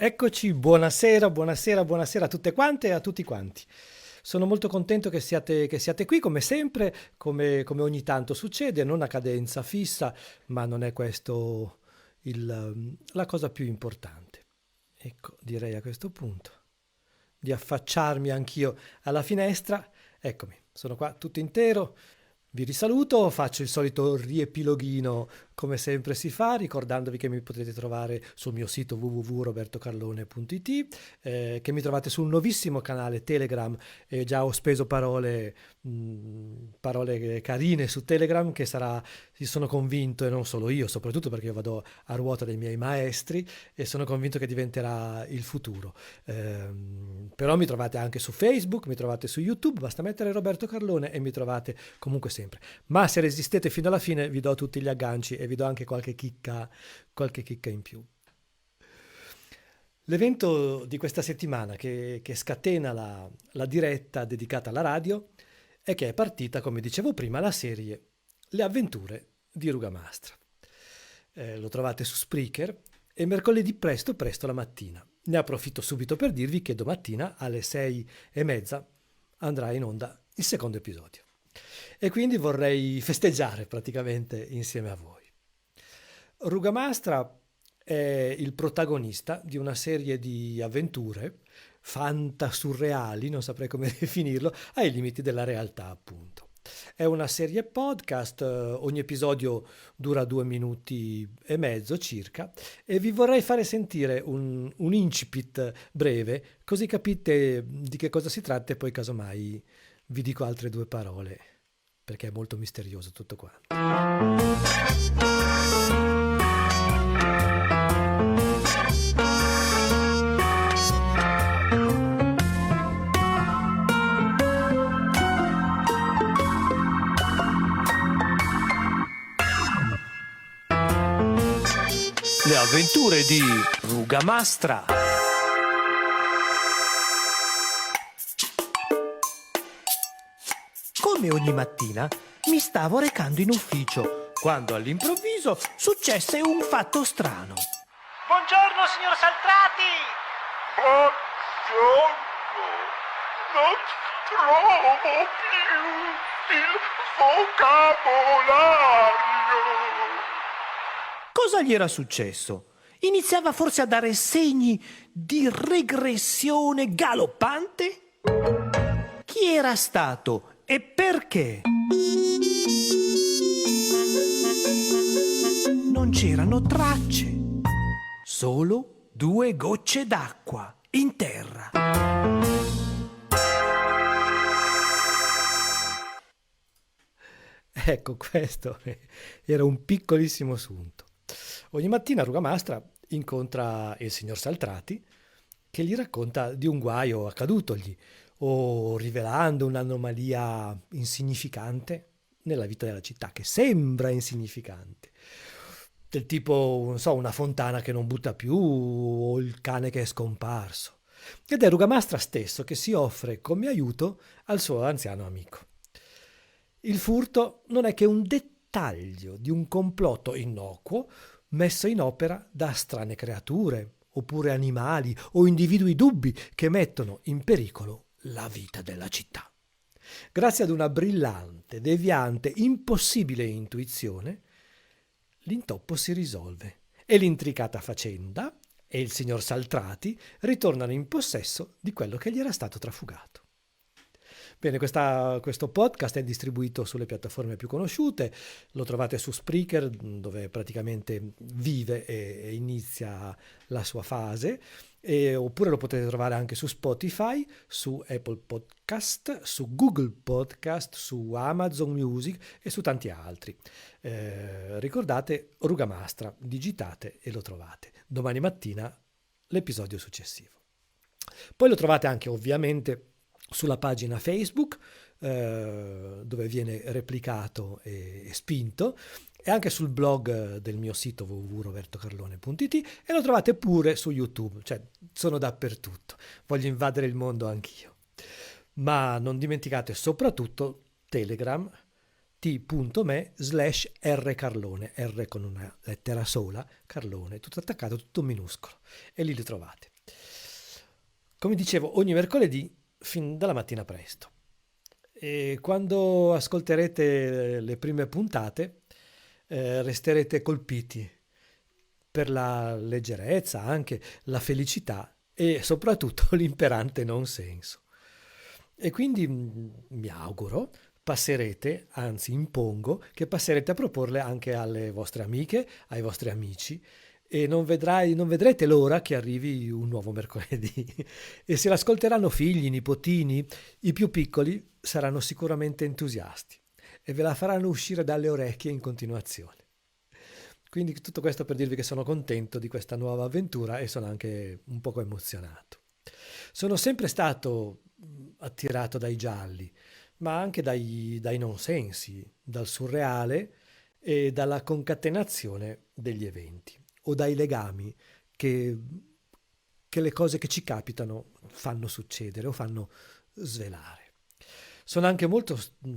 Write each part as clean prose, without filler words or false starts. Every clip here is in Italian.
Eccoci, buonasera, buonasera, buonasera a tutte quante e a tutti quanti. Sono molto contento che siate qui, come sempre, come ogni tanto succede, non a cadenza fissa, ma non è questo la cosa più importante. Ecco, direi a questo punto di affacciarmi anch'io alla finestra. Eccomi, sono qua tutto intero. Vi risaluto, faccio il solito riepiloghino come sempre si fa, ricordandovi che mi potete trovare sul mio sito www.robertocarlone.it, che mi trovate sul nuovissimo canale Telegram, e già ho speso parole carine su Telegram, che sarà, sono convinto, e non solo io, soprattutto perché io vado a ruota dei miei maestri, e sono convinto che diventerà il futuro. Però mi trovate anche su Facebook, mi trovate su YouTube, basta mettere Roberto Carlone e mi trovate comunque sempre. Ma se resistete fino alla fine vi do tutti gli agganci e vi do anche qualche chicca in più. L'evento di questa settimana che scatena la diretta dedicata alla radio è che è partita, come dicevo prima, la serie Le avventure di Rugamastra. Lo trovate su Spreaker e mercoledì presto presto la mattina. Ne approfitto subito per dirvi che domattina alle 6:30 andrà in onda il secondo episodio. E quindi vorrei festeggiare praticamente insieme a voi. Rugamastra è il protagonista di una serie di avventure fantasurreali, non saprei come definirlo, ai limiti della realtà, appunto. È una serie podcast, ogni episodio dura 2 minuti e mezzo circa, e vi vorrei fare sentire un incipit breve, così capite di che cosa si tratta e poi casomai vi dico altre due parole, perché è molto misterioso tutto quanto. Le avventure di Rugamastra. Come ogni mattina mi stavo recando in ufficio quando all'improvviso successe un fatto strano. Buongiorno, signor Saltrati! Buongiorno, non trovo più il vocabolario. Cosa gli era successo? Iniziava forse a dare segni di regressione galoppante? Chi era stato e perché? Non c'erano tracce, solo 2 gocce d'acqua in terra. Ecco, questo era un piccolissimo assunto. Ogni mattina Rugamastra incontra il signor Saltrati, che gli racconta di un guaio accadutogli o rivelando un'anomalia insignificante nella vita della città, che sembra insignificante. Del tipo, non so, una fontana che non butta più o il cane che è scomparso. Ed è Rugamastra stesso che si offre come aiuto al suo anziano amico. Il furto non è che un dettaglio di un complotto innocuo messo in opera da strane creature, oppure animali o individui dubbi che mettono in pericolo la vita della città. Grazie ad una brillante, deviante, impossibile intuizione, l'intoppo si risolve e l'intricata faccenda e il signor Saltrati ritornano in possesso di quello che gli era stato trafugato. Bene, questo podcast è distribuito sulle piattaforme più conosciute, lo trovate su Spreaker, dove praticamente vive e inizia la sua fase, oppure lo potete trovare anche su Spotify, su Apple Podcast, su Google Podcast, su Amazon Music e su tanti altri. Ricordate Rugamastra, digitate e lo trovate. Domani mattina l'episodio successivo. Poi lo trovate anche ovviamente sulla pagina Facebook, dove viene replicato e spinto, e anche sul blog del mio sito www.robertocarlone.it, e lo trovate pure su YouTube, cioè sono dappertutto, voglio invadere il mondo anch'io. Ma non dimenticate soprattutto Telegram, t.me/rcarlone, R con una lettera sola, Carlone, tutto attaccato, tutto minuscolo, e lì li trovate. Come dicevo, ogni mercoledì fin dalla mattina presto. E quando ascolterete le prime puntate, resterete colpiti per la leggerezza, anche la felicità e soprattutto l'imperante non senso. E quindi mi auguro passerete, anzi impongo, che passerete a proporle anche alle vostre amiche, ai vostri amici, e non vedrete l'ora che arrivi un nuovo mercoledì. E se l'ascolteranno figli, nipotini, i più piccoli saranno sicuramente entusiasti e ve la faranno uscire dalle orecchie in continuazione. Quindi tutto questo per dirvi che sono contento di questa nuova avventura e sono anche un poco emozionato. Sono sempre stato attirato dai gialli, ma anche dai nonsensi, dal surreale e dalla concatenazione degli eventi o dai legami che, che le cose che ci capitano fanno succedere o fanno svelare. Sono anche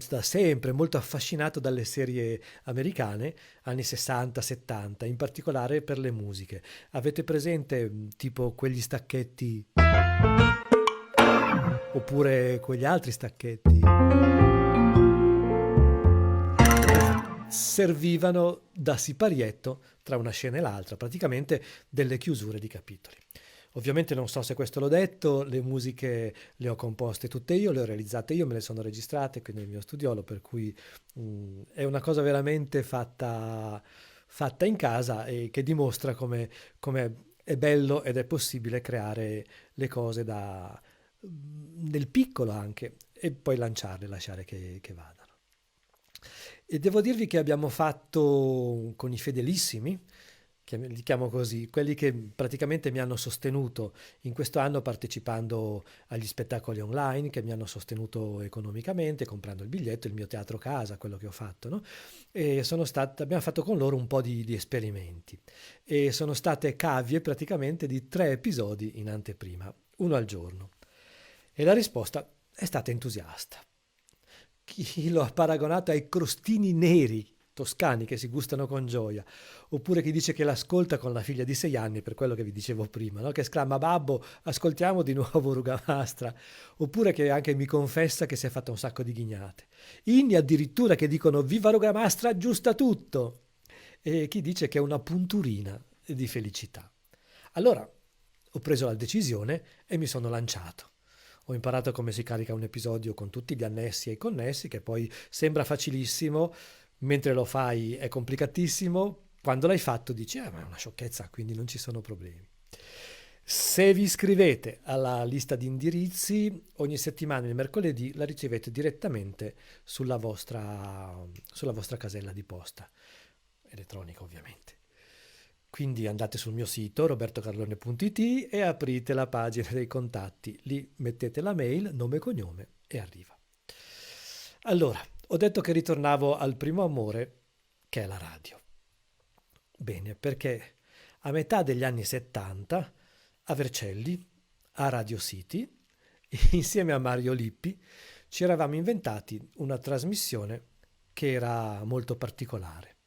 da sempre molto affascinato dalle serie americane, anni 60-70, in particolare per le musiche. Avete presente tipo quegli stacchetti oppure quegli altri stacchetti? Servivano da siparietto tra una scena e l'altra, praticamente delle chiusure di capitoli. Ovviamente non so se questo l'ho detto, le musiche le ho composte tutte io, le ho realizzate io, me le sono registrate qui nel mio studiolo, per cui è una cosa veramente fatta in casa e che dimostra come è bello ed è possibile creare le cose nel piccolo anche e poi lanciarle, lasciare che vadano. E devo dirvi che abbiamo fatto con i fedelissimi, li chiamo così, quelli che praticamente mi hanno sostenuto in questo anno partecipando agli spettacoli online, che mi hanno sostenuto economicamente, comprando il biglietto, il mio teatro casa, quello che ho fatto, no? E abbiamo fatto con loro un po' di esperimenti e sono state cavie praticamente di 3 episodi in anteprima, uno al giorno. E la risposta è stata entusiasta. Chi lo ha paragonato ai crostini neri toscani che si gustano con gioia, oppure chi dice che l'ascolta con la figlia di 6 anni, per quello che vi dicevo prima, no? Che esclama: babbo, ascoltiamo di nuovo Rugamastra, oppure che anche mi confessa che si è fatta un sacco di ghignate. Inni addirittura che dicono: viva Rugamastra, aggiusta tutto, e chi dice che è una punturina di felicità. Allora ho preso la decisione e mi sono lanciato. Ho imparato come si carica un episodio con tutti gli annessi e i connessi, che poi sembra facilissimo, mentre lo fai è complicatissimo. Quando l'hai fatto dici: ma è una sciocchezza, quindi non ci sono problemi. Se vi iscrivete alla lista di indirizzi, ogni settimana il mercoledì la ricevete direttamente sulla vostra casella di posta, elettronica ovviamente. Quindi andate sul mio sito robertocarlone.it e aprite la pagina dei contatti. Lì mettete la mail, nome e cognome e arriva. Allora, ho detto che ritornavo al primo amore, che è la radio. Bene, perché a metà degli anni 70, a Vercelli, a Radio City, insieme a Mario Lippi, ci eravamo inventati una trasmissione che era molto particolare.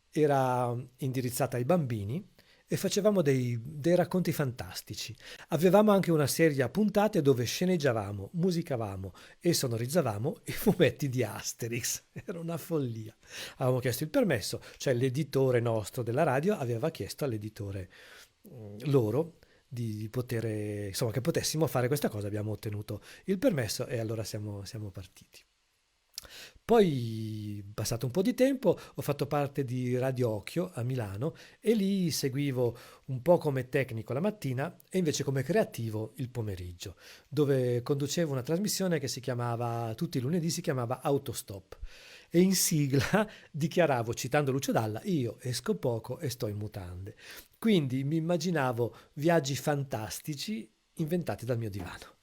Era indirizzata ai bambini e facevamo dei racconti fantastici. Avevamo anche una serie a puntate dove sceneggiavamo, musicavamo e sonorizzavamo i fumetti di Asterix. Era una follia. Avevamo chiesto il permesso, cioè l'editore nostro della radio aveva chiesto all'editore loro di poter, insomma, che potessimo fare questa cosa. Abbiamo ottenuto il permesso e allora siamo partiti. Poi, passato un po' di tempo, ho fatto parte di Radio Occhio a Milano e lì seguivo un po' come tecnico la mattina e invece come creativo il pomeriggio, dove conducevo una trasmissione che tutti i lunedì si chiamava Autostop. E in sigla dichiaravo, citando Lucio Dalla: io esco poco e sto in mutande. Quindi mi immaginavo viaggi fantastici inventati dal mio divano.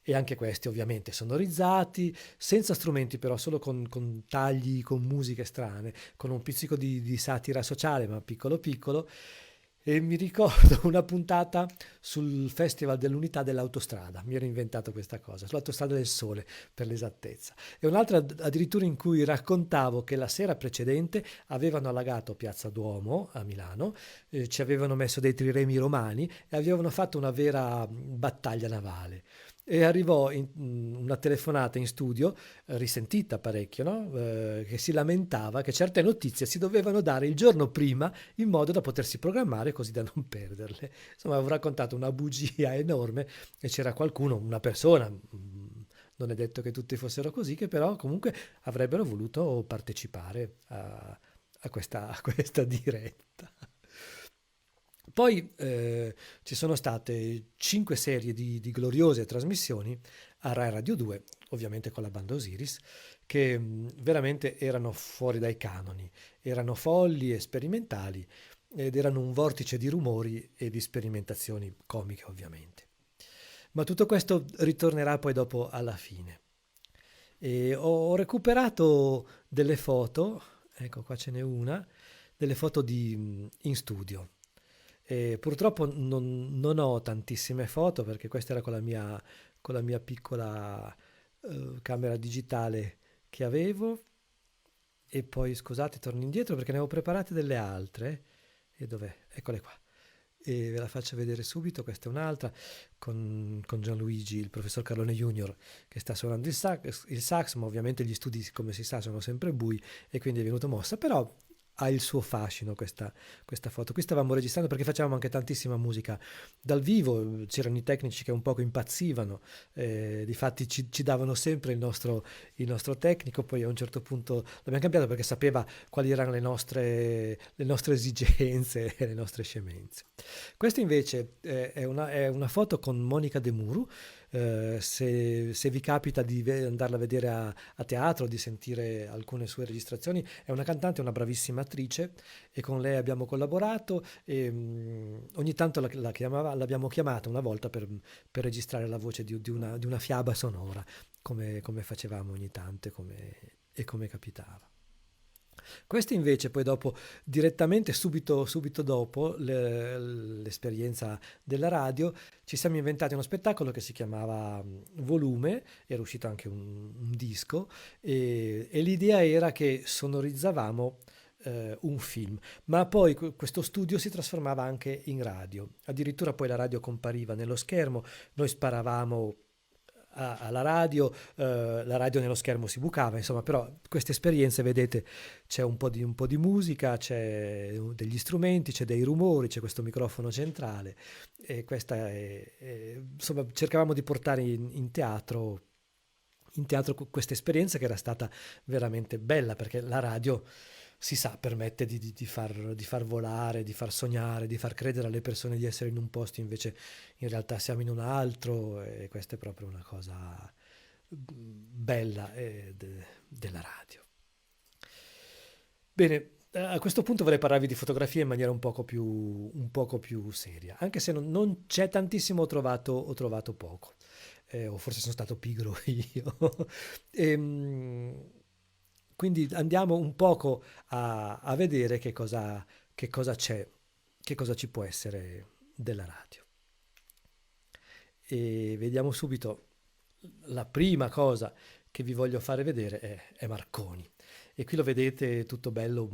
E anche questi ovviamente sonorizzati, senza strumenti però, solo con tagli, con musiche strane, con un pizzico di satira sociale, ma piccolo piccolo. E mi ricordo una puntata sul Festival dell'Unità dell'Autostrada, mi ero inventato questa cosa, sull'Autostrada del Sole per l'esattezza. E un'altra addirittura in cui raccontavo che la sera precedente avevano allagato Piazza Duomo a Milano, ci avevano messo dei triremi romani e avevano fatto una vera battaglia navale. E arrivò una telefonata in studio, risentita parecchio, no? Che si lamentava che certe notizie si dovevano dare il giorno prima in modo da potersi programmare così da non perderle. Insomma, avevo raccontato una bugia enorme e c'era qualcuno, una persona, non è detto che tutti fossero così, che però comunque avrebbero voluto partecipare a questa diretta. Poi ci sono state 5 serie di gloriose trasmissioni a Rai Radio 2, ovviamente con la banda Osiris, che veramente erano fuori dai canoni, erano folli e sperimentali ed erano un vortice di rumori e di sperimentazioni comiche, ovviamente. Ma tutto questo ritornerà poi dopo alla fine. E ho recuperato delle foto, ecco qua ce n'è una, delle foto in studio. E purtroppo non ho tantissime foto perché questa era con la mia piccola camera digitale che avevo. E poi scusate, torno indietro perché ne avevo preparate delle altre. E dov'è? Eccole qua. E ve la faccio vedere subito. Questa è un'altra con Gianluigi, il professor Carlone Junior, che sta suonando il sax, ma ovviamente gli studi, come si sa, sono sempre bui e quindi è venuto mossa. Però ha il suo fascino questa foto. Qui stavamo registrando perché facevamo anche tantissima musica dal vivo, c'erano i tecnici che un poco impazzivano, difatti ci davano sempre il nostro tecnico, poi a un certo punto l'abbiamo cambiato perché sapeva quali erano le nostre esigenze e le nostre scemenze. Questa invece è una foto con Monica De Muru. Se vi capita di andarla a vedere a teatro, di sentire alcune sue registrazioni, è una cantante, una bravissima attrice e con lei abbiamo collaborato e ogni tanto l'abbiamo chiamata una volta per registrare la voce di una fiaba sonora, come facevamo ogni tanto e come capitava. Questo invece poi dopo, direttamente subito dopo l'esperienza della radio, ci siamo inventati uno spettacolo che si chiamava Volume, era uscito anche un disco e l'idea era che sonorizzavamo un film, ma poi questo studio si trasformava anche in radio, addirittura poi la radio compariva nello schermo, noi sparavamo alla radio, la radio nello schermo si bucava, insomma, però queste esperienze, vedete, c'è un po' di musica, c'è degli strumenti, c'è dei rumori, c'è questo microfono centrale e insomma, cercavamo di portare in teatro questa esperienza che era stata veramente bella perché la radio si sa, permette di far volare, di far sognare, di far credere alle persone di essere in un posto, invece in realtà siamo in un altro e questa è proprio una cosa bella della radio. Bene, a questo punto vorrei parlarvi di fotografia in maniera un poco più seria, anche se non c'è tantissimo, ho trovato poco, o forse sono stato pigro io. Quindi andiamo un poco a vedere che cosa c'è, che cosa ci può essere della radio. E vediamo subito la prima cosa che vi voglio fare vedere è Marconi. E qui lo vedete tutto bello,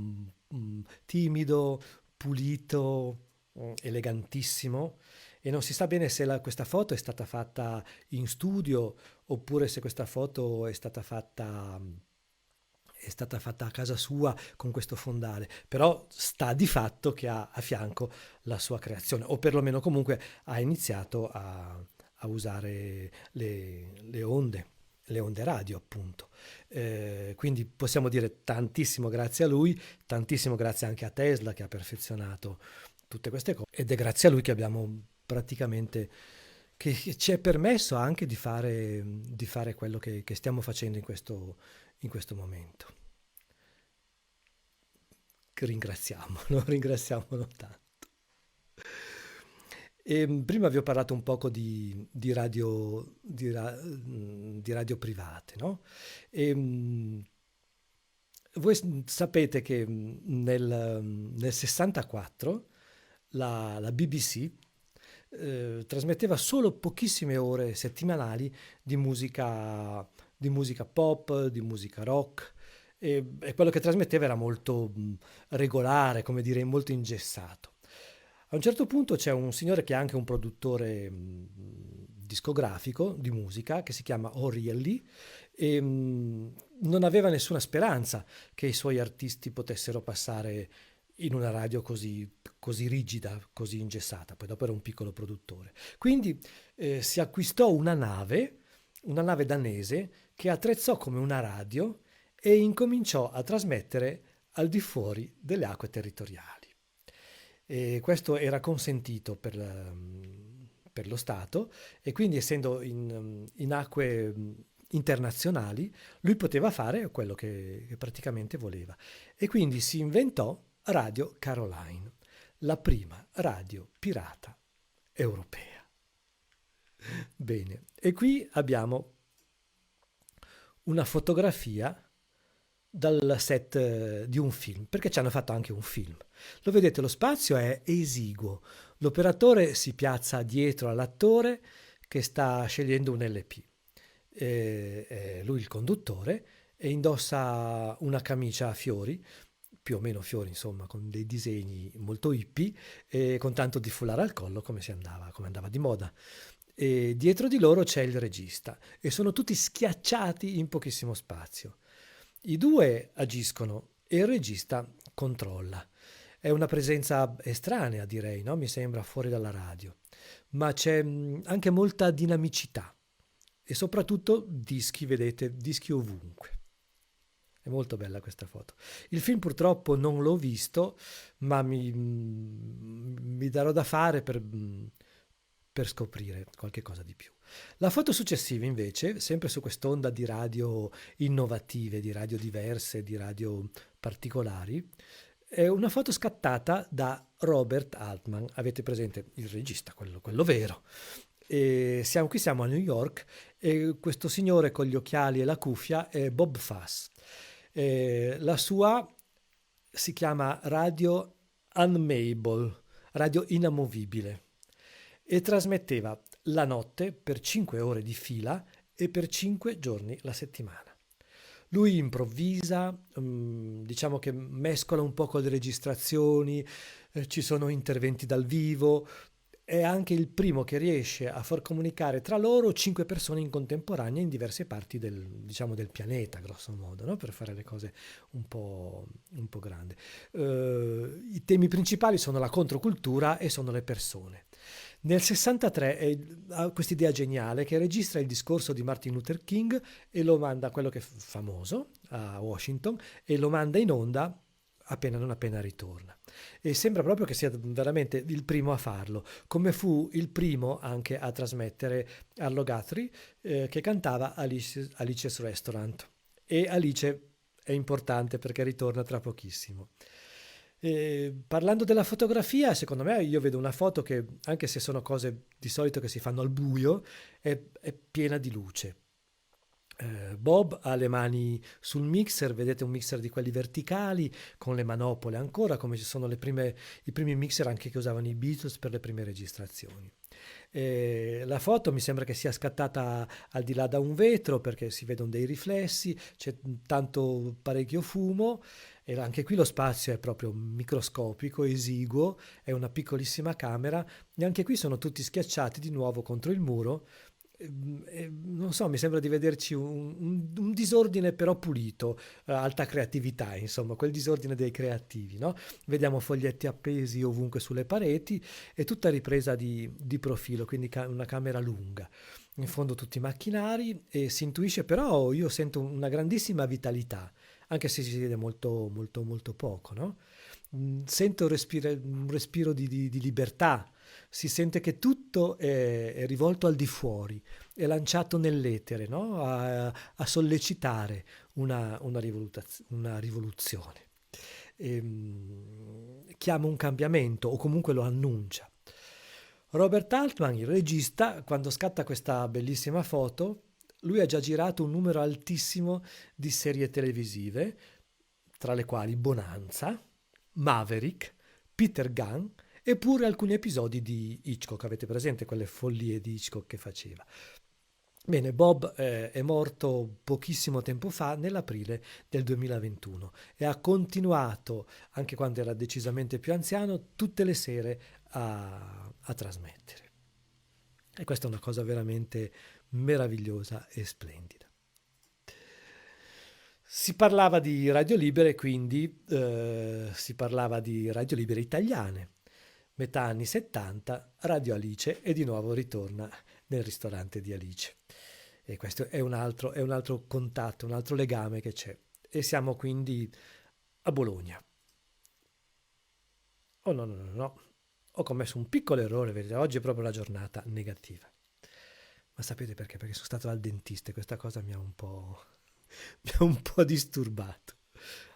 timido, pulito, elegantissimo. E non si sa bene se questa foto è stata fatta in studio oppure se questa foto è stata fatta a casa sua con questo fondale, però sta di fatto che ha a fianco la sua creazione, o perlomeno comunque ha iniziato a usare le onde radio, appunto. Quindi possiamo dire tantissimo grazie a lui, tantissimo grazie anche a Tesla che ha perfezionato tutte queste cose, ed è grazie a lui che abbiamo praticamente che ci è permesso anche di fare quello che stiamo facendo in questo momento. Ringraziamolo, ringraziamolo tanto. Prima vi ho parlato un poco di radio, di radio private, no? Voi sapete che nel 64 la BBC trasmetteva solo pochissime ore settimanali di musica pop, di musica rock, e quello che trasmetteva era molto regolare, come dire, molto ingessato. A un certo punto c'è un signore che è anche un produttore discografico di musica, che si chiama O'Reilly, e non aveva nessuna speranza che i suoi artisti potessero passare in una radio così rigida, così ingessata. Poi dopo era un piccolo produttore. Quindi si acquistò una nave danese che attrezzò come una radio e incominciò a trasmettere al di fuori delle acque territoriali. E questo era consentito per lo Stato, e quindi, essendo in acque internazionali, lui poteva fare quello che praticamente voleva. E quindi si inventò Radio Caroline, la prima radio pirata europea. Bene, e qui abbiamo una fotografia dal set di un film, perché ci hanno fatto anche un film. Lo vedete, lo spazio è esiguo, l'operatore si piazza dietro all'attore che sta scegliendo un LP. È lui il conduttore, e indossa una camicia a fiori, più o meno fiori, insomma, con dei disegni molto hippie, e con tanto di foulard al collo, come andava di moda. E dietro di loro c'è il regista, e sono tutti schiacciati in pochissimo spazio. I due agiscono e il regista controlla. È una presenza estranea, direi, no? Mi sembra, fuori dalla radio. Ma c'è anche molta dinamicità, e soprattutto dischi, vedete, dischi ovunque. È molto bella questa foto. Il film purtroppo non l'ho visto, ma mi darò da fare per scoprire qualche cosa di più. La foto successiva, invece, sempre su quest'onda di radio innovative, di radio diverse, di radio particolari, è una foto scattata da Robert Altman. Avete presente il regista, quello vero. E siamo a New York, e questo signore con gli occhiali e la cuffia è Bob Fass. La sua si chiama Radio Unmable, radio inamovibile, e trasmetteva la notte per 5 ore di fila e per 5 giorni la settimana. Lui improvvisa, diciamo che mescola un po' con le registrazioni, ci sono interventi dal vivo. È anche il primo che riesce a far comunicare tra loro 5 persone in contemporanea in diverse parti del pianeta, grosso modo, no? Per fare le cose un po' grandi. I temi principali sono la controcultura e sono le persone. Nel 63 ha questa idea geniale, che registra il discorso di Martin Luther King e lo manda, quello che è famoso, a Washington, e lo manda in onda non appena ritorna. E sembra proprio che sia veramente il primo a farlo, come fu il primo anche a trasmettere Arlo Guthrie, che cantava Alice's Restaurant. E Alice è importante perché ritorna tra pochissimo. Parlando della fotografia, secondo me io vedo una foto che, anche se sono cose di solito che si fanno al buio, è piena di luce. Bob ha le mani sul mixer, vedete un mixer di quelli verticali con le manopole ancora, come ci sono i primi mixer anche che usavano i Beatles per le prime registrazioni. La foto mi sembra che sia scattata al di là da un vetro, perché si vedono dei riflessi, c'è parecchio fumo, e anche qui lo spazio è proprio microscopico, esiguo, è una piccolissima camera, e anche qui sono tutti schiacciati di nuovo contro il muro. Non so, mi sembra di vederci un disordine però pulito, alta creatività, insomma, quel disordine dei creativi, no? Vediamo foglietti appesi ovunque sulle pareti, e tutta ripresa di profilo, quindi una camera lunga. In fondo tutti i macchinari, e si intuisce, però io sento una grandissima vitalità, anche se si vede molto, molto, molto poco, no? Sento un respiro di libertà. Si sente che tutto è rivolto al di fuori, è lanciato nell'etere, no? A sollecitare una rivoluzione. Chiama un cambiamento, o comunque lo annuncia. Robert Altman, il regista, quando scatta questa bellissima foto, lui ha già girato un numero altissimo di serie televisive, tra le quali Bonanza, Maverick, Peter Gunn eppure alcuni episodi di Hitchcock. Avete presente quelle follie di Hitchcock che faceva? Bene, Bob è morto pochissimo tempo fa, nell'aprile del 2021, e ha continuato, anche quando era decisamente più anziano, tutte le sere a trasmettere. E questa è una cosa veramente meravigliosa e splendida. Si parlava di radio libere, quindi si parlava di radio libere italiane. Metà anni 70, Radio Alice, e di nuovo ritorna nel ristorante di Alice. E questo è è un altro contatto, un altro legame che c'è. E siamo quindi a Bologna. Oh no, no, no, no. Ho commesso un piccolo errore, vedete, oggi è proprio la giornata negativa. Ma sapete perché? Perché sono stato al dentista e questa cosa mi ha un po' disturbato.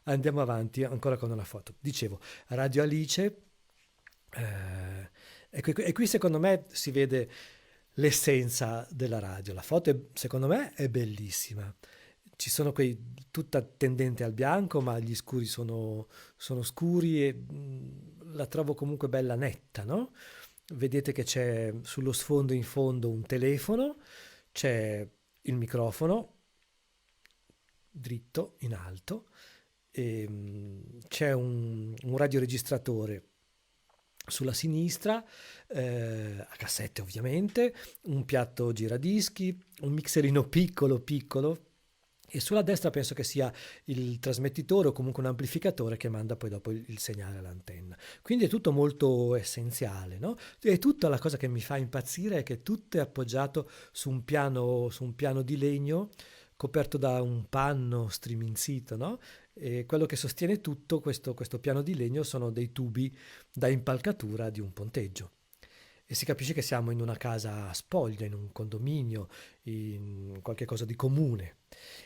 Andiamo avanti ancora con una foto. Dicevo, Radio Alice, e qui secondo me si vede l'essenza della radio. La foto secondo me è bellissima. Ci sono tutta tendente al bianco, ma gli scuri sono scuri e la trovo comunque bella netta, no? Vedete che c'è sullo sfondo in fondo un telefono, c'è il microfono dritto in alto, e c'è un radioregistratore sulla sinistra, a cassette ovviamente, un piatto giradischi, un mixerino piccolo piccolo, e sulla destra penso che sia il trasmettitore o comunque un amplificatore che manda poi dopo il segnale all'antenna. Quindi è tutto molto essenziale, no? E tutta la cosa che mi fa impazzire è che tutto è appoggiato su un piano di legno coperto da un panno striminzito, no? E quello che sostiene tutto questo piano di legno sono dei tubi da impalcatura di un ponteggio. E si capisce che siamo in una casa spoglia, in un condominio, in qualche cosa di comune.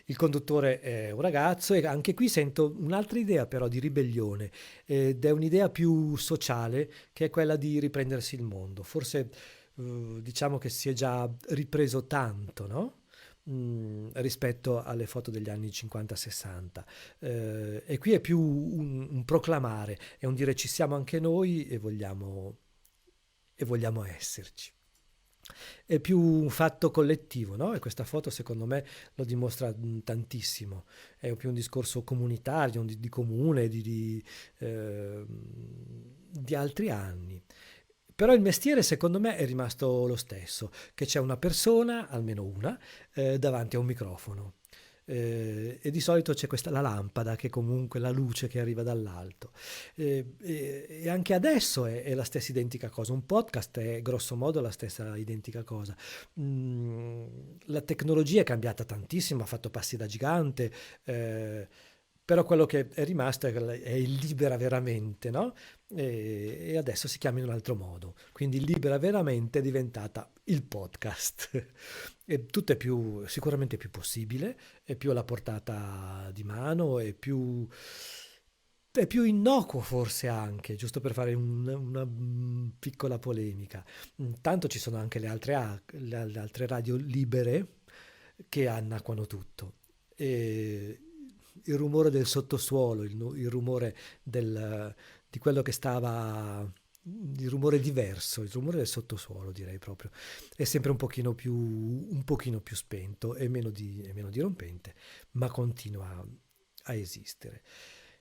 Il conduttore è un ragazzo e anche qui sento un'altra idea però di ribellione, ed è un'idea più sociale, che è quella di riprendersi il mondo. Forse diciamo che si è già ripreso tanto, no? Rispetto alle foto degli anni 50-60, e qui è più un proclamare, è un dire ci siamo anche noi e vogliamo esserci. È più un fatto collettivo, no? E questa foto secondo me lo dimostra tantissimo. È più un discorso comunitario, di comune, di altri anni. Però il mestiere secondo me è rimasto lo stesso, che c'è una persona, almeno una, davanti a un microfono. E di solito c'è la lampada, che comunque la luce che arriva dall'alto. E anche adesso è la stessa identica cosa. Un podcast è grosso modo la stessa identica cosa. La tecnologia è cambiata tantissimo, ha fatto passi da gigante, però quello che è rimasto è il libera veramente, no? E adesso si chiama in un altro modo. Quindi il libera veramente è diventata il podcast. E tutto è sicuramente più possibile, è più alla portata di mano, è più innocuo forse anche, giusto per fare una piccola polemica. Tanto ci sono anche le altre radio libere che annacquano tutto. E il rumore del sottosuolo, il rumore di quello che stava, il rumore diverso, il rumore del sottosuolo direi proprio, è sempre un pochino più spento e e meno dirompente, ma continua a esistere.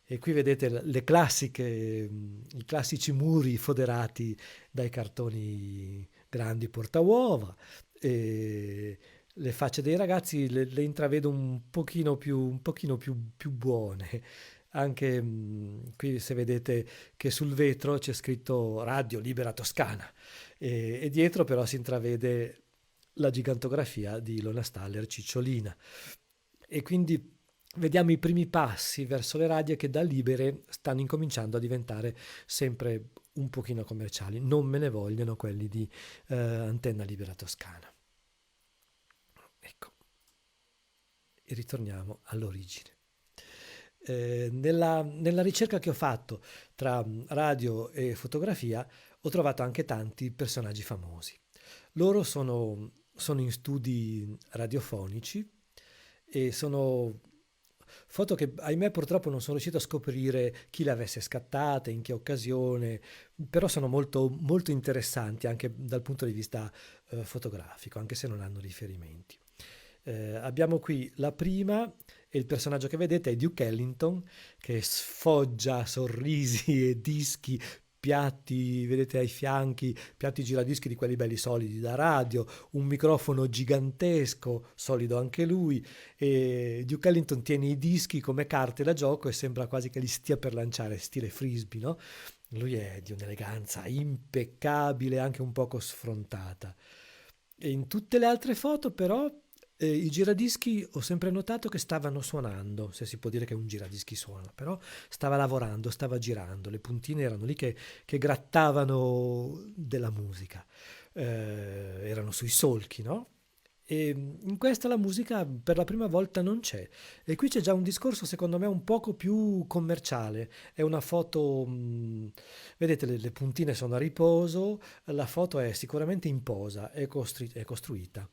E qui vedete i classici muri foderati dai cartoni grandi portauova, e le facce dei ragazzi le intravedo un pochino più buone. Anche qui se vedete che sul vetro c'è scritto Radio Libera Toscana, e dietro però si intravede la gigantografia di Ilona Staller Cicciolina. E quindi vediamo i primi passi verso le radio che da libere stanno incominciando a diventare sempre un pochino commerciali. Non me ne vogliono quelli di Antenna Libera Toscana. Ecco, e ritorniamo all'origine. Nella ricerca che ho fatto tra radio e fotografia ho trovato anche tanti personaggi famosi. Loro sono in studi radiofonici e sono Foto che ahimè purtroppo non sono riuscito a scoprire chi le avesse scattate, in che occasione, però sono molto, molto interessanti anche dal punto di vista fotografico, anche se non hanno riferimenti. Abbiamo qui la prima e il personaggio che vedete è Duke Ellington che sfoggia sorrisi e dischi, piatti, vedete ai fianchi, piatti giradischi di quelli belli solidi da radio, un microfono gigantesco, solido anche lui, e Duke Ellington tiene i dischi come carte da gioco e sembra quasi che li stia per lanciare, stile frisbee, no? Lui è di un'eleganza impeccabile, anche un poco sfrontata. E in tutte le altre foto però i giradischi ho sempre notato che stavano suonando, se si può dire che un giradischi suona, però stava lavorando, stava girando, le puntine erano lì che grattavano della musica, erano sui solchi, no? E in questa la musica per la prima volta non c'è. E qui c'è già un discorso secondo me un poco più commerciale. È una foto, vedete le puntine sono a riposo, la foto è sicuramente in posa, è costruita,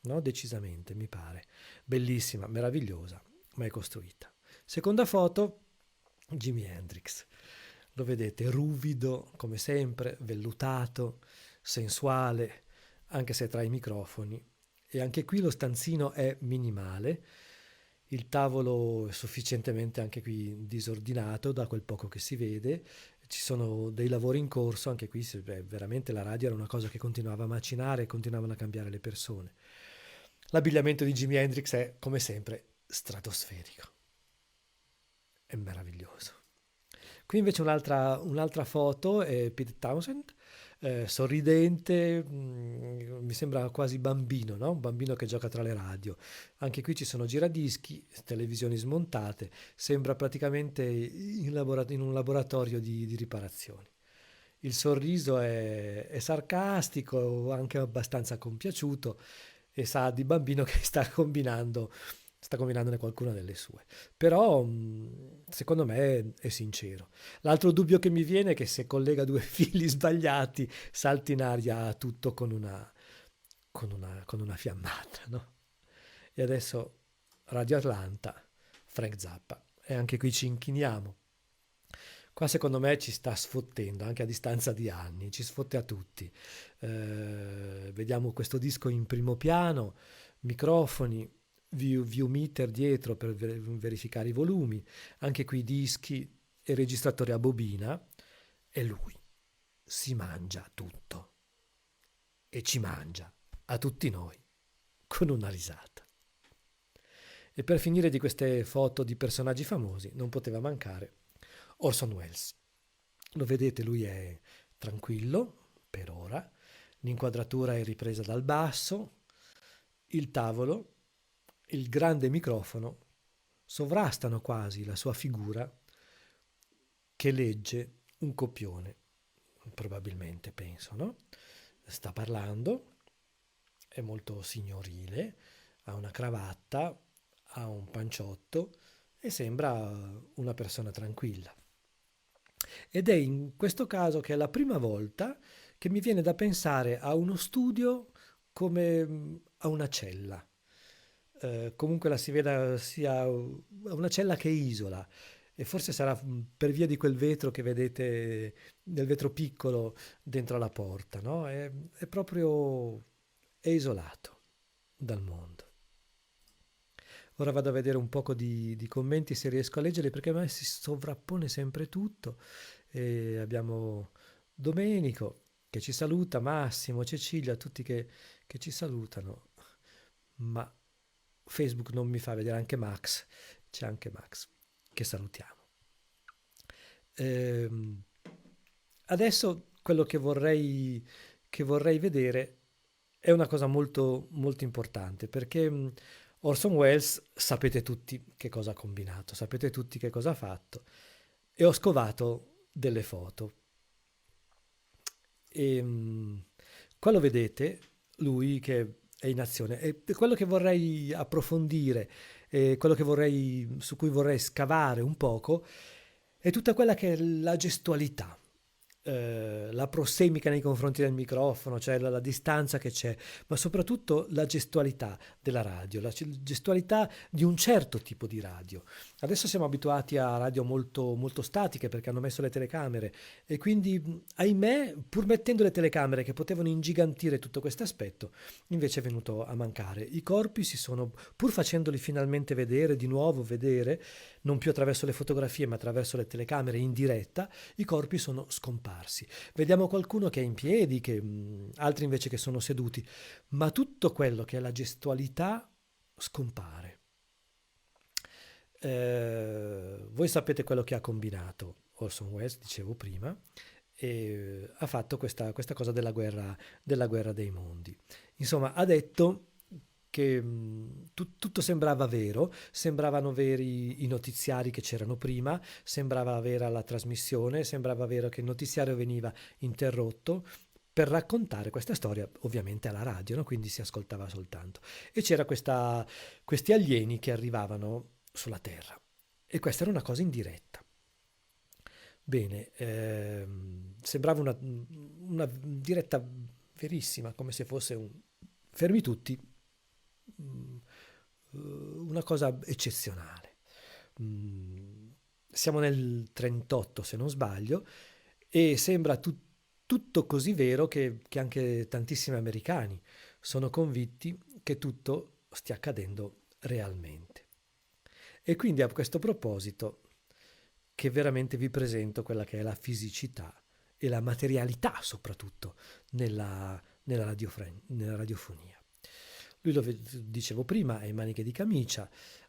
no? Decisamente, mi pare. Bellissima, meravigliosa, ma è costruita. Seconda foto, Jimi Hendrix. Lo vedete, ruvido, come sempre, vellutato, sensuale, anche se tra i microfoni. E anche qui lo stanzino è minimale. Il tavolo è sufficientemente anche qui disordinato da quel poco che si vede. Ci sono dei lavori in corso, anche qui veramente la radio era una cosa che continuava a macinare e continuavano a cambiare le persone. L'abbigliamento di Jimi Hendrix è, come sempre, stratosferico. È meraviglioso. Qui invece un'altra foto è Pete Townshend, sorridente, mi sembra quasi bambino, no? Un bambino che gioca tra le radio. Anche qui ci sono giradischi, televisioni smontate, sembra praticamente in un laboratorio di riparazioni. Il sorriso è sarcastico, anche abbastanza compiaciuto e sa di bambino che sta combinandone qualcuna delle sue. Però secondo me è sincero. L'altro dubbio che mi viene è che se collega due fili sbagliati salti in aria tutto con una fiammata, no? E adesso Radio Atlanta, Frank Zappa. E anche qui ci inchiniamo. Qua secondo me ci sta sfottendo, anche a distanza di anni, ci sfotte a tutti. Vediamo questo disco in primo piano, microfoni, view meter dietro per verificare i volumi, anche qui dischi e registratore a bobina, e lui si mangia tutto e ci mangia a tutti noi con una risata. E per finire di queste foto di personaggi famosi non poteva mancare Orson Welles. Lo vedete, lui è tranquillo per ora, l'inquadratura è ripresa dal basso, il tavolo, il grande microfono sovrastano quasi la sua figura che legge un copione, probabilmente penso, no? Sta parlando, è molto signorile, ha una cravatta, ha un panciotto e sembra una persona tranquilla. Ed è in questo caso che è la prima volta che mi viene da pensare a uno studio come a una cella. Comunque la si veda sia una cella che isola e forse sarà per via di quel vetro che vedete, del vetro piccolo dentro la porta, no? È proprio è isolato dal mondo. Ora vado a vedere un poco di commenti se riesco a leggerli perché a me si sovrappone sempre tutto. E abbiamo Domenico che ci saluta, Massimo, Cecilia, tutti che ci salutano, ma Facebook non mi fa vedere anche Max, c'è anche Max che salutiamo. Adesso quello che vorrei vedere è una cosa molto, molto importante perché Orson Welles sapete tutti che cosa ha combinato, sapete tutti che cosa ha fatto e ho scovato delle foto. Qua lo vedete, lui che è in azione e quello che vorrei approfondire, quello su cui vorrei scavare un poco è tutta quella che è la gestualità, la prossemica nei confronti del microfono, cioè la distanza che c'è, ma soprattutto la gestualità della radio, la gestualità di un certo tipo di radio. Adesso siamo abituati a radio molto, molto statiche perché hanno messo le telecamere e quindi, ahimè, pur mettendo le telecamere che potevano ingigantire tutto questo aspetto, invece è venuto a mancare. I corpi si sono, pur facendoli finalmente vedere, di nuovo vedere, non più attraverso le fotografie ma attraverso le telecamere in diretta, i corpi sono scomparsi. Vediamo qualcuno che è in piedi, altri invece che sono seduti, ma tutto quello che è la gestualità scompare. Voi sapete quello che ha combinato Orson Welles, dicevo prima, e ha fatto questa cosa della guerra dei mondi. Insomma, ha detto che tutto sembrava vero, sembravano veri i notiziari che c'erano prima, sembrava vera la trasmissione, sembrava vero che il notiziario veniva interrotto per raccontare questa storia, ovviamente alla radio, no? Quindi si ascoltava soltanto. E c'era questi alieni che arrivavano sulla Terra e questa era una cosa in diretta. Bene, sembrava una diretta verissima, come se fosse un fermi tutti, una cosa eccezionale. Siamo nel 38 se non sbaglio e sembra tutto così vero che anche tantissimi americani sono convinti che tutto stia accadendo realmente. E quindi a questo proposito che veramente vi presento quella che è la fisicità e la materialità soprattutto nella radiofonia. Lui dicevo prima, ha in maniche di camicia,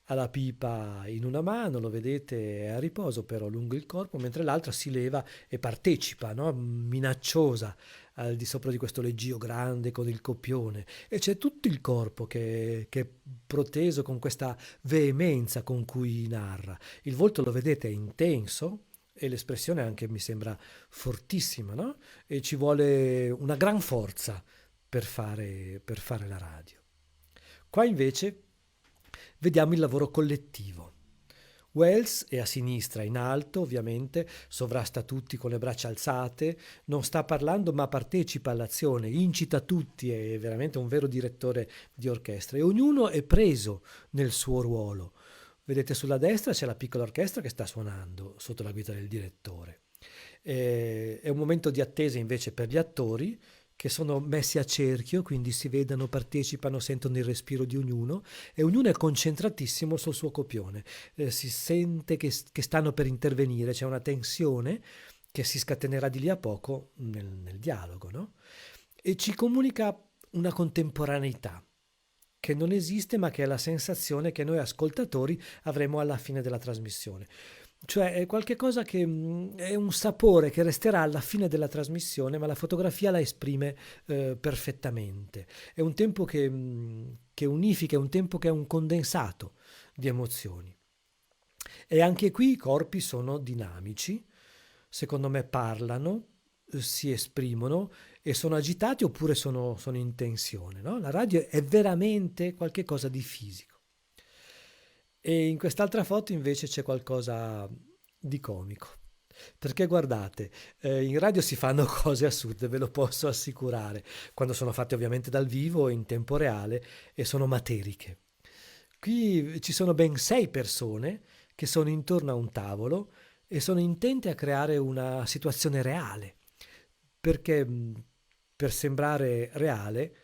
ha la pipa in una mano, lo vedete, è a riposo però lungo il corpo, mentre l'altra si leva e partecipa, no? Minacciosa al di sopra di questo leggio grande con il copione. E c'è tutto il corpo che è proteso con questa veemenza con cui narra. Il volto lo vedete è intenso e l'espressione anche mi sembra fortissima, no? E ci vuole una gran forza per fare la radio. Qua invece vediamo il lavoro collettivo. Wells è a sinistra, in alto, ovviamente, sovrasta tutti con le braccia alzate, non sta parlando ma partecipa all'azione, incita tutti, è veramente un vero direttore di orchestra e ognuno è preso nel suo ruolo. Vedete sulla destra c'è la piccola orchestra che sta suonando sotto la guida del direttore. È un momento di attesa invece per gli attori che sono messi a cerchio, quindi si vedono, partecipano, sentono il respiro di ognuno e ognuno è concentratissimo sul suo copione. Si sente che stanno per intervenire, c'è una tensione che si scatenerà di lì a poco nel dialogo, no? E ci comunica una contemporaneità che non esiste ma che è la sensazione che noi ascoltatori avremo alla fine della trasmissione. Cioè è qualcosa che è un sapore che resterà alla fine della trasmissione, ma la fotografia la esprime perfettamente. È un tempo che unifica, è un tempo che è un condensato di emozioni. E anche qui i corpi sono dinamici, secondo me parlano, si esprimono e sono agitati oppure sono in tensione, no? La radio è veramente qualcosa di fisico. E in quest'altra foto invece c'è qualcosa di comico. Perché guardate, in radio si fanno cose assurde, ve lo posso assicurare, quando sono fatte ovviamente dal vivo, in tempo reale e sono materiche. Qui ci sono ben 6 persone che sono intorno a un tavolo e sono intente a creare una situazione reale, perché per sembrare reale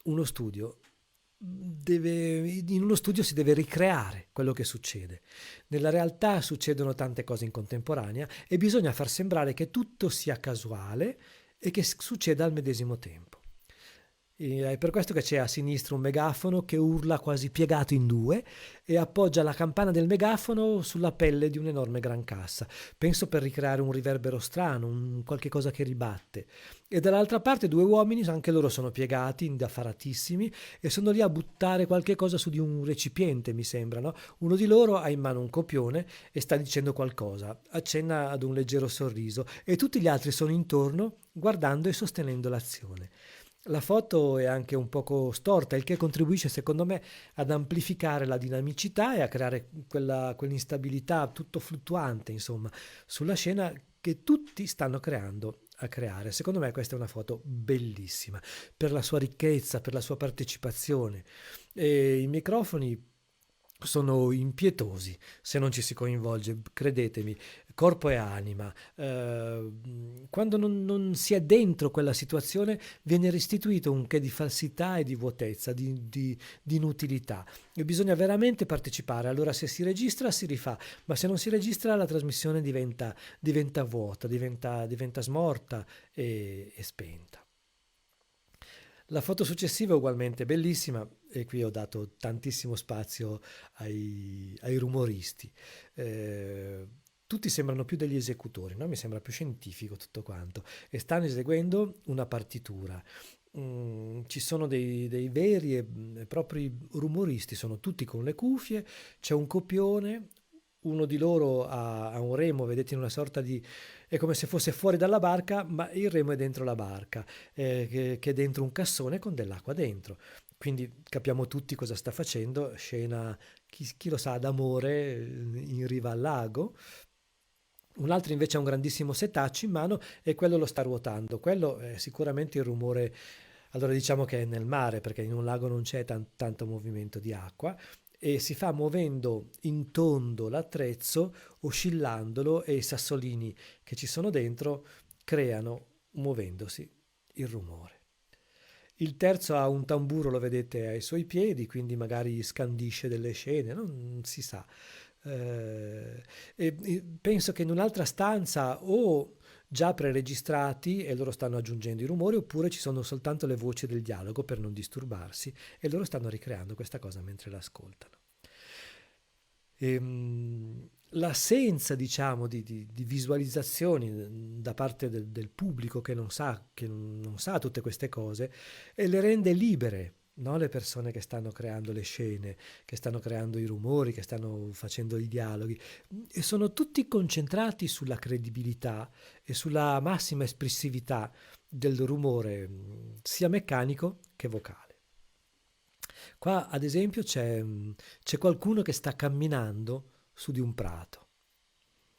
uno studio in uno studio si deve ricreare quello che succede. Nella realtà succedono tante cose in contemporanea e bisogna far sembrare che tutto sia casuale e che succeda al medesimo tempo. È per questo che c'è a sinistra un megafono che urla quasi piegato in due e appoggia la campana del megafono sulla pelle di un'enorme grancassa. Penso per ricreare un riverbero strano, qualche cosa che ribatte. E dall'altra parte 2 uomini, anche loro sono piegati, indaffaratissimi, e sono lì a buttare qualche cosa su di un recipiente, mi sembra, no? Uno di loro ha in mano un copione e sta dicendo qualcosa, accenna ad un leggero sorriso e tutti gli altri sono intorno guardando e sostenendo l'azione. La foto è anche un poco storta, il che contribuisce secondo me ad amplificare la dinamicità e a creare quell'instabilità tutto fluttuante, insomma, sulla scena che tutti stanno creare. Secondo me questa è una foto bellissima, per la sua ricchezza, per la sua partecipazione. E i microfoni sono impietosi se non ci si coinvolge, credetemi, corpo e anima. Quando non si è dentro quella situazione viene restituito un che di falsità e di vuotezza, di inutilità. E bisogna veramente partecipare. Allora se si registra si rifà, ma se non si registra la trasmissione diventa vuota, diventa smorta e spenta. La foto successiva è ugualmente bellissima e qui ho dato tantissimo spazio ai rumoristi. Tutti sembrano più degli esecutori, no? Mi sembra più scientifico tutto quanto e stanno eseguendo una partitura. Ci sono dei veri e propri rumoristi, sono tutti con le cuffie, c'è un copione, uno di loro ha un remo, vedete, in una sorta di... è come se fosse fuori dalla barca, ma il remo è dentro la barca, che è dentro un cassone con dell'acqua dentro. Quindi capiamo tutti cosa sta facendo, scena, chi lo sa, d'amore in riva al lago. Un altro invece ha un grandissimo setaccio in mano e quello lo sta ruotando. Quello è sicuramente il rumore, allora diciamo che è nel mare perché in un lago non c'è tanto movimento di acqua e si fa muovendo in tondo l'attrezzo, oscillandolo e i sassolini che ci sono dentro creano, muovendosi, il rumore. Il terzo ha un tamburo, lo vedete ai suoi piedi, quindi magari scandisce delle scene, non si sa. E penso che in un'altra stanza o già preregistrati e loro stanno aggiungendo i rumori oppure ci sono soltanto le voci del dialogo per non disturbarsi e loro stanno ricreando questa cosa mentre l'ascoltano. L'assenza, diciamo, di visualizzazioni da parte del pubblico che non sa tutte queste cose e le rende libere, no? Le persone che stanno creando le scene, che stanno creando i rumori, che stanno facendo i dialoghi e sono tutti concentrati sulla credibilità e sulla massima espressività del rumore, sia meccanico che vocale. Qua, ad esempio, c'è qualcuno che sta camminando su di un prato.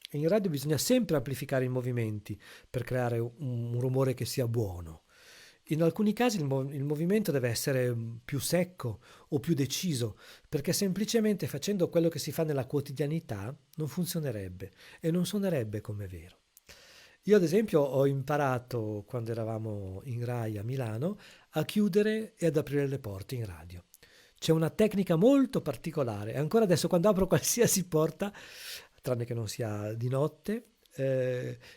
E in radio bisogna sempre amplificare i movimenti per creare un rumore che sia buono. In alcuni casi il movimento deve essere più secco o più deciso, perché semplicemente facendo quello che si fa nella quotidianità non funzionerebbe e non suonerebbe come vero. Io ad esempio ho imparato, quando eravamo in Rai a Milano, a chiudere e ad aprire le porte in radio. C'è una tecnica molto particolare. Ancora adesso quando apro qualsiasi porta, tranne che non sia di notte,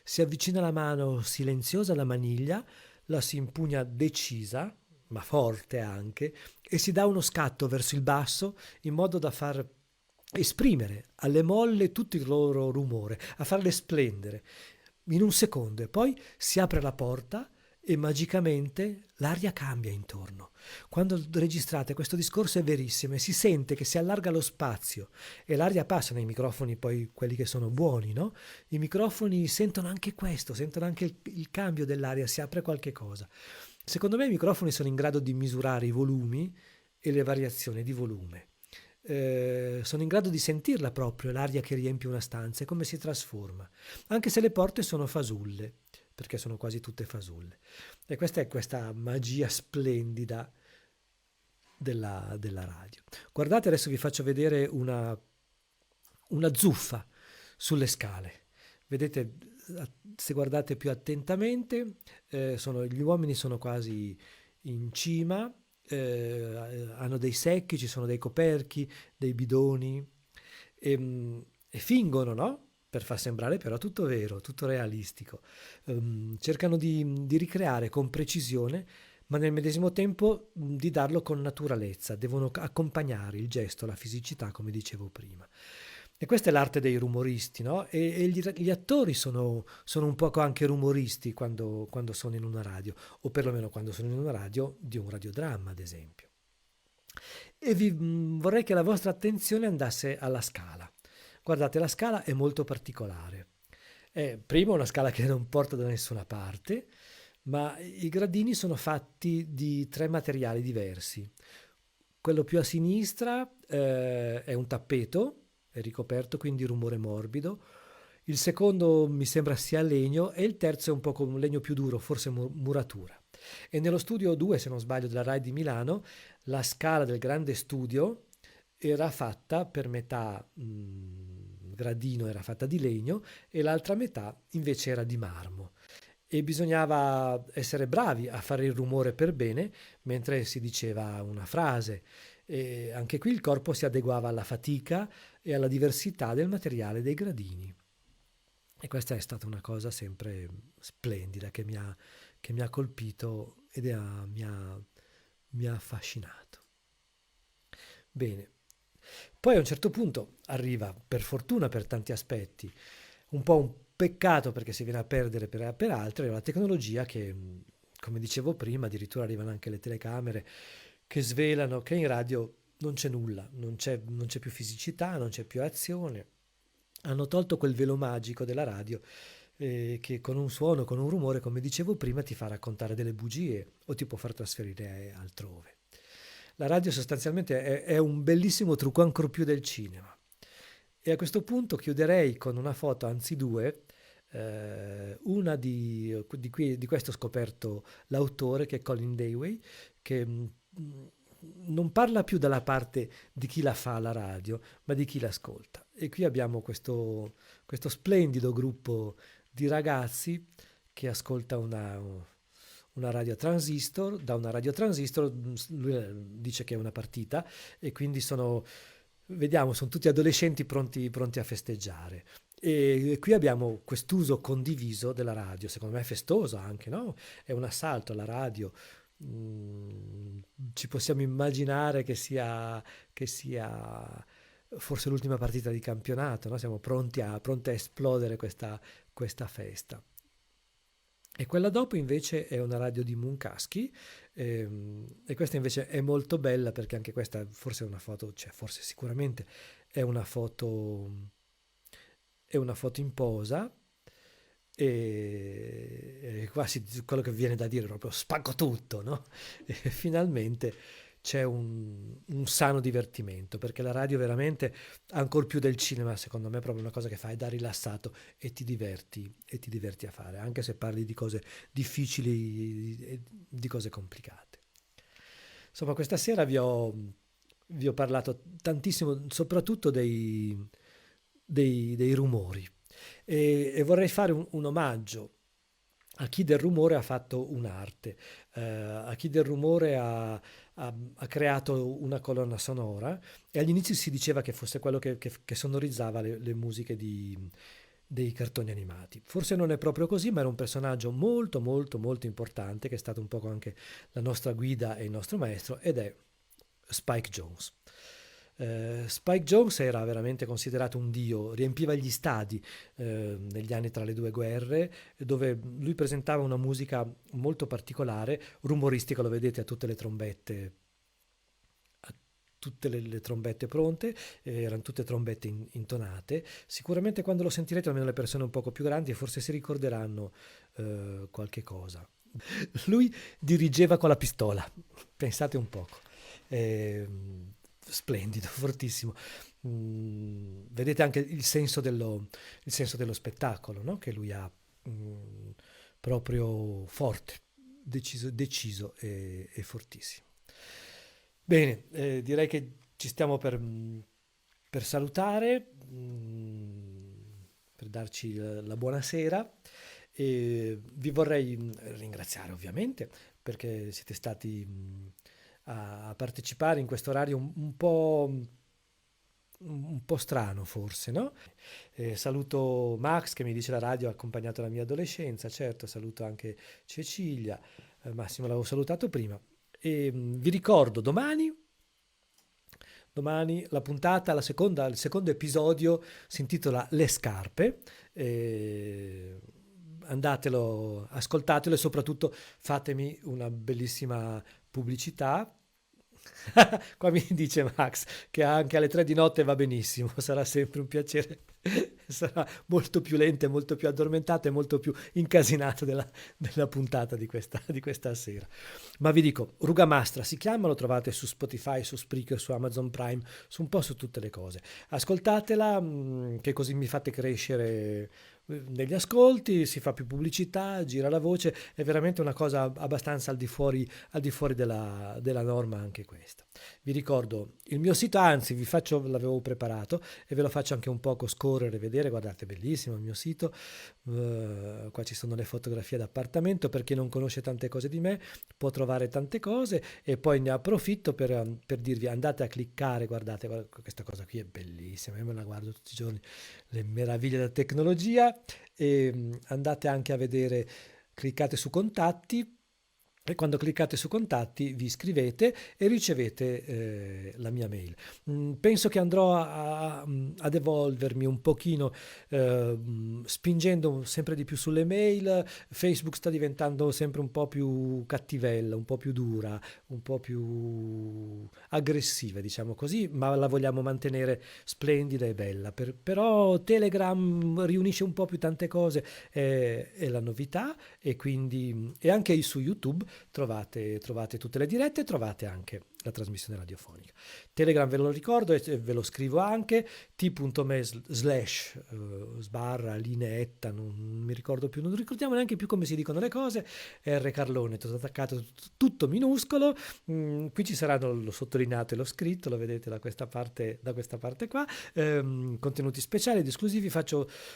si avvicina la mano silenziosa alla maniglia, la si impugna decisa, ma forte anche, e si dà uno scatto verso il basso in modo da far esprimere alle molle tutto il loro rumore, a farle splendere in un secondo e poi si apre la porta e magicamente l'aria cambia intorno. Quando registrate questo discorso è verissimo e si sente che si allarga lo spazio e l'aria passa nei microfoni, poi quelli che sono buoni, no? I microfoni sentono anche questo, sentono anche il cambio dell'aria, si apre qualche cosa. Secondo me i microfoni sono in grado di misurare i volumi e le variazioni di volume. Sono in grado di sentirla proprio, l'aria che riempie una stanza e come si trasforma, anche se le porte sono fasulle, perché sono quasi tutte fasulle. E questa è questa magia splendida della radio. Guardate, adesso vi faccio vedere una zuffa sulle scale. Vedete, se guardate più attentamente, gli uomini sono quasi in cima, hanno dei secchi, ci sono dei coperchi, dei bidoni e fingono, no? Per far sembrare però tutto vero, tutto realistico. Cercano di ricreare con precisione, ma nel medesimo tempo di darlo con naturalezza, devono accompagnare il gesto, la fisicità, come dicevo prima. E questa è l'arte dei rumoristi, no? E gli attori sono un poco anche rumoristi quando sono in una radio, o perlomeno quando sono in una radio di un radiodramma, ad esempio. E vorrei che la vostra attenzione andasse alla scala. Guardate, la scala è molto particolare. È prima una scala che non porta da nessuna parte, ma i gradini sono fatti di 3 materiali diversi. Quello più a sinistra è un tappeto, è ricoperto, quindi rumore morbido. il secondo mi sembra sia legno e il terzo è un po' con un legno più duro, forse muratura. E nello studio 2, se non sbaglio, della RAI di Milano, la scala del grande studio era fatta per metà, gradino era fatta di legno e l'altra metà invece era di marmo. E bisognava essere bravi a fare il rumore per bene mentre si diceva una frase. E anche qui il corpo si adeguava alla fatica e alla diversità del materiale dei gradini. E questa è stata una cosa sempre splendida che mi ha colpito mi ha affascinato. Bene, poi a un certo punto arriva, per fortuna per tanti aspetti, un po' un peccato perché si viene a perdere per altri, la tecnologia che, come dicevo prima, addirittura arrivano anche le telecamere che svelano che in radio non c'è nulla, non c'è più fisicità, non c'è più azione. Hanno tolto quel velo magico della radio che con un suono, con un rumore, come dicevo prima, ti fa raccontare delle bugie o ti può far trasferire altrove. La radio sostanzialmente è un bellissimo trucco, ancor più del cinema. E a questo punto chiuderei con una foto, anzi due, una di questo ho scoperto l'autore che è Colin Dewey, che non parla più dalla parte di chi la fa la radio, ma di chi l'ascolta. E qui abbiamo questo splendido gruppo di ragazzi che ascolta una radio transistor, da una radio transistor lui dice che è una partita e quindi vediamo, sono tutti adolescenti pronti a festeggiare. E qui abbiamo quest'uso condiviso della radio, secondo me è festoso anche, no? È un assalto alla radio. Ci possiamo immaginare che sia forse l'ultima partita di campionato, no? Siamo pronti a esplodere questa festa. E quella dopo invece è una radio di Munkaski e questa invece è molto bella perché anche questa forse è una foto, cioè forse sicuramente è una foto in posa e quasi quello che viene da dire è proprio spacco tutto, no? E finalmente c'è un sano divertimento perché la radio veramente ancor più del cinema secondo me è proprio una cosa che fai da rilassato e ti diverti a fare anche se parli di cose difficili e di cose complicate. Insomma, questa sera vi ho parlato tantissimo soprattutto dei rumori e vorrei fare un omaggio a chi del rumore ha fatto un'arte, a chi del rumore ha creato una colonna sonora e agli inizi si diceva che fosse quello che sonorizzava le musiche dei cartoni animati. Forse non è proprio così, ma era un personaggio molto molto molto importante che è stato un po' anche la nostra guida e il nostro maestro ed è Spike Jonze. Spike Jonze era veramente considerato un dio, riempiva gli stadi negli anni tra le due guerre, dove lui presentava una musica molto particolare, rumoristica, lo vedete a tutte le trombette pronte, erano tutte trombette intonate. Sicuramente quando lo sentirete, almeno le persone un poco più grandi, forse si ricorderanno qualche cosa. Lui dirigeva con la pistola, pensate un poco. Splendido, fortissimo. Vedete anche il senso dello spettacolo, no? Che lui ha proprio forte, deciso e fortissimo. Bene, direi che ci stiamo per salutare, per darci la buonasera e vi vorrei ringraziare ovviamente perché siete stati a partecipare in questo orario un po' strano forse, no? Saluto Max che mi dice la radio ha accompagnato la mia adolescenza, certo, saluto anche Cecilia, Massimo l'avevo salutato prima e vi ricordo domani la puntata, il secondo episodio si intitola Le scarpe, andatelo, ascoltatelo e soprattutto fatemi una bellissima pubblicità. Qua mi dice Max che anche alle 3 di notte va benissimo, sarà sempre un piacere sarà molto più lenta, e molto più addormentata e molto più incasinata della puntata di questa sera. Ma vi dico, Rugamastra si chiama, lo trovate su Spotify, su Spreaker, su Amazon Prime, su un po' su tutte le cose. Ascoltatela, che così mi fate crescere negli ascolti, si fa più pubblicità, gira la voce, è veramente una cosa abbastanza al di fuori della norma anche questa. Vi ricordo il mio sito, anzi vi faccio, l'avevo preparato e ve lo faccio anche un poco scorrere, vedere, guardate, bellissimo il mio sito. Qua ci sono le fotografie d'appartamento, per chi non conosce tante cose di me può trovare tante cose, e poi ne approfitto per dirvi andate a cliccare, guardate, questa cosa qui è bellissima, io me la guardo tutti i giorni, le meraviglie della tecnologia, e andate anche a vedere, cliccate su contatti. E quando cliccate su contatti vi iscrivete e ricevete la mia mail. Penso che andrò ad evolvermi un pochino, spingendo sempre di più sulle mail. Facebook sta diventando sempre un po' più cattivella, un po' più dura, un po' più aggressiva, diciamo così, ma la vogliamo mantenere splendida e bella. Però Telegram riunisce un po' più tante cose, è la novità, e quindi e anche su YouTube trovate tutte le dirette, trovate anche la trasmissione radiofonica. Telegram ve lo ricordo e ve lo scrivo anche, t.me/lineetta, non mi ricordo più, non ricordiamo neanche più come si dicono le cose, R Carlone, tutto attaccato, tutto minuscolo. Qui ci saranno, l'ho sottolineato e l'ho scritto, lo vedete da questa parte qua, contenuti speciali ed esclusivi,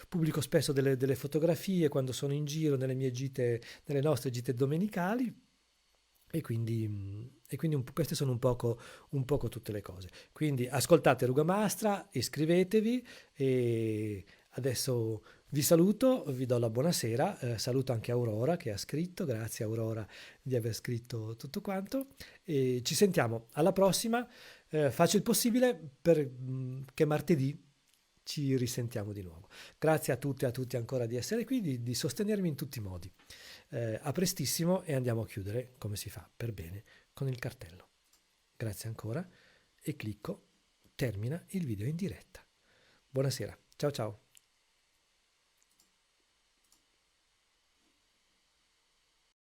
pubblico spesso delle fotografie quando sono in giro nelle mie gite, nelle nostre gite domenicali. Queste sono un poco tutte le cose. Quindi ascoltate Rugamastra, iscrivetevi, e adesso vi saluto, vi do la buonasera, saluto anche Aurora che ha scritto, grazie Aurora di aver scritto tutto quanto, e ci sentiamo alla prossima. Faccio il possibile che martedì ci risentiamo di nuovo. Grazie a tutte e a tutti ancora di essere qui, di sostenermi in tutti i modi. A prestissimo, e andiamo a chiudere come si fa per bene con il cartello. Grazie ancora, e clicco termina il video in diretta. Buonasera, ciao ciao.